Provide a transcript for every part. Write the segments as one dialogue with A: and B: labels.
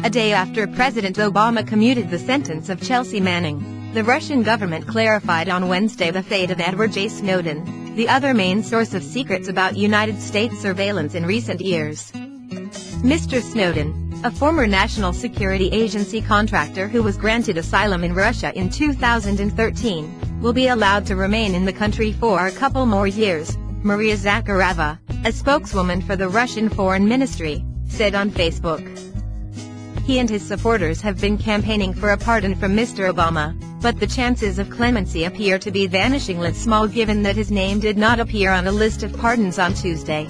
A: A day after President Obama commuted the sentence of Chelsea Manning, the Russian government clarified on Wednesday the fate of Edward J. Snowden, the other main source of secrets about United States surveillance in recent years. Mr. Snowden, a former National Security Agency contractor who was granted asylum in Russia in 2013, will be allowed to remain in the country for a couple more years, Maria Zakharova, a spokeswoman for the Russian Foreign Ministry, said on Facebook. He and his supporters have been campaigning for a pardon from Mr. Obama, but the chances of clemency appear to be vanishingly small given that his name did not appear on a list of pardons on Tuesday.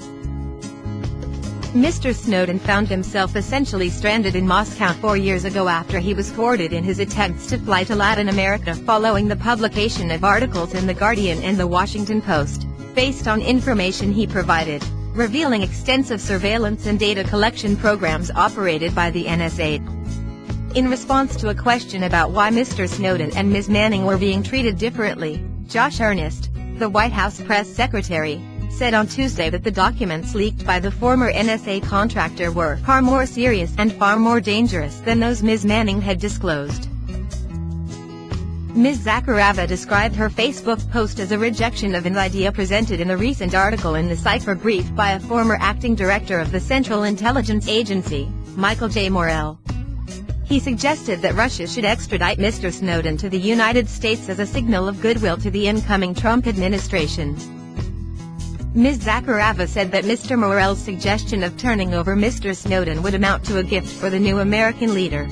A: Mr. Snowden found himself essentially stranded in Moscow 4 years ago after he was thwarted in his attempts to fly to Latin America following the publication of articles in The Guardian and The Washington Post, based on information he provided, revealing extensive surveillance and data collection programs operated by the N.S.A. In response to a question about why Mr. Snowden and Ms. Manning were being treated differently, Josh Earnest, the White House press secretary, said on Tuesday that the documents leaked by the former N.S.A. contractor were far more serious and far more dangerous than those Ms. Manning had disclosed. Ms. Zakharova described her Facebook post as a rejection of an idea presented in a recent article in the Cipher brief by a former acting director of the Central Intelligence Agency, Michael J. Morell. He suggested that Russia should extradite Mr. Snowden to the United States as a signal of goodwill to the incoming Trump administration. Ms. Zakharova said that Mr. Morell's suggestion of turning over Mr. Snowden would amount to a gift for the new American leader.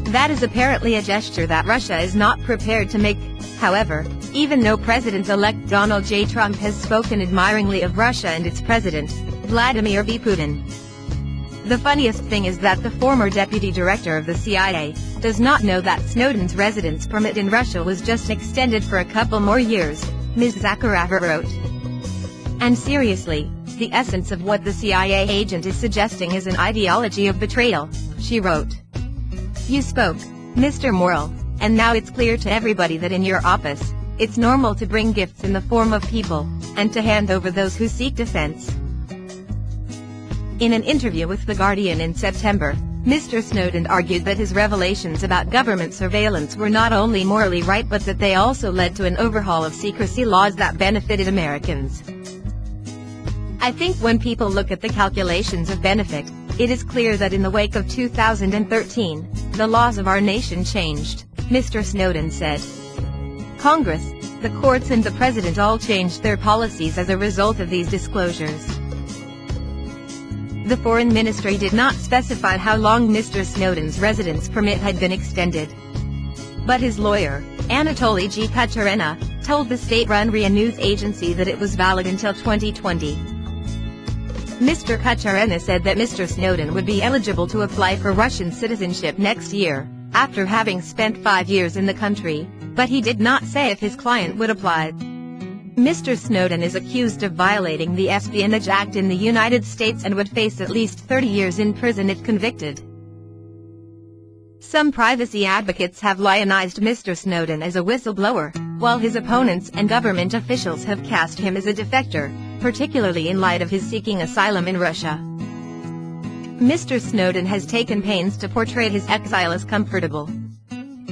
A: That is apparently a gesture that Russia is not prepared to make, however, even though President-elect Donald J. Trump has spoken admiringly of Russia and its president, Vladimir V. Putin. The funniest thing is that the former deputy director of the CIA does not know that Snowden's residence permit in Russia was just extended for a couple more years, Ms. Zakharova wrote. And seriously, the essence of what the CIA agent is suggesting is an ideology of betrayal, she wrote. You spoke, Mr. Morell, and now it's clear to everybody that in your office, it's normal to bring gifts in the form of people, and to hand over those who seek defense. In an interview with The Guardian in September, Mr. Snowden argued that his revelations about government surveillance were not only morally right but that they also led to an overhaul of secrecy laws that benefited Americans. I think when people look at the calculations of benefit, it is clear that in the wake of 2013, the laws of our nation changed, Mr. Snowden said. Congress, the courts and the president all changed their policies as a result of these disclosures. The Foreign Ministry did not specify how long Mr. Snowden's residence permit had been extended. But his lawyer, Anatoly G. Kucherena, told the state-run RIA News agency that it was valid until 2020. Mr. Kucherena said that Mr. Snowden would be eligible to apply for Russian citizenship next year, after having spent 5 years in the country, but he did not say if his client would apply. Mr. Snowden is accused of violating the Espionage Act in the United States and would face at least 30 years in prison if convicted. Some privacy advocates have lionized Mr. Snowden as a whistleblower, while his opponents and government officials have cast him as a defector, particularly in light of his seeking asylum in Russia. Mr. Snowden has taken pains to portray his exile as comfortable.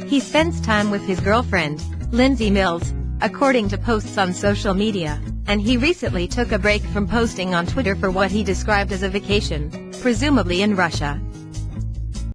A: He spends time with his girlfriend, Lindsay Mills, according to posts on social media, and he recently took a break from posting on Twitter for what he described as a vacation, presumably in Russia.